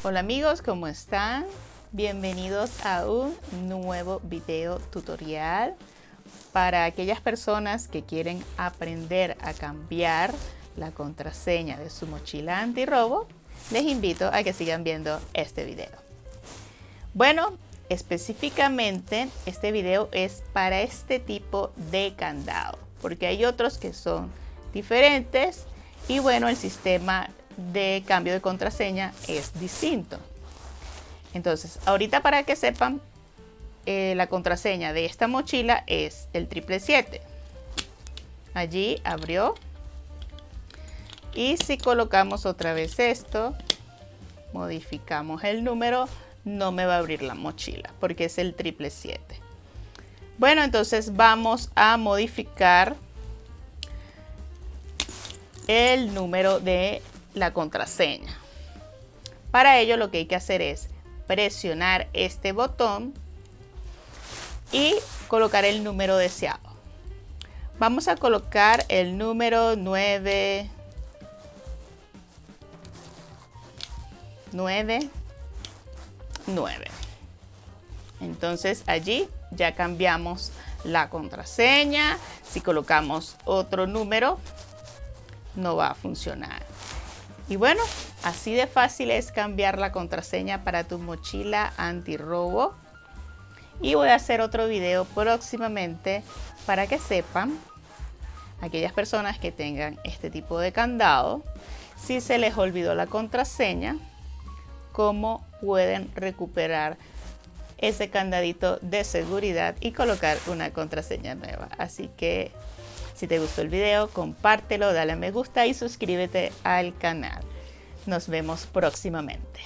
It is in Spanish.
Hola amigos, ¿cómo están? Bienvenidos a un nuevo video tutorial para aquellas personas que quieren aprender a cambiar la contraseña de su mochila antirrobo. Les invito a que sigan viendo este video. Bueno, específicamente este video es para este tipo de candado, porque hay otros que son diferentes y bueno, el sistema de cambio de contraseña es distinto. Entonces, ahorita para que sepan, la contraseña de esta mochila es el 777. Allí abrió. Y si colocamos otra vez esto, modificamos el número, no me va a abrir la mochila porque es el 777. Bueno, entonces vamos a modificar el número de la contraseña. Para ello lo que hay que hacer es presionar este botón y colocar el número deseado. Vamos a colocar el número 999. Entonces allí ya cambiamos la contraseña. Si colocamos otro número, no va a funcionar. Y bueno, así de fácil es cambiar la contraseña para tu mochila antirrobo. Y voy a hacer otro video próximamente para que sepan, aquellas personas que tengan este tipo de candado, si se les olvidó la contraseña, cómo pueden recuperar ese candadito de seguridad y colocar una contraseña nueva. Así que si te gustó el video, compártelo, dale a me gusta y suscríbete al canal. Nos vemos próximamente.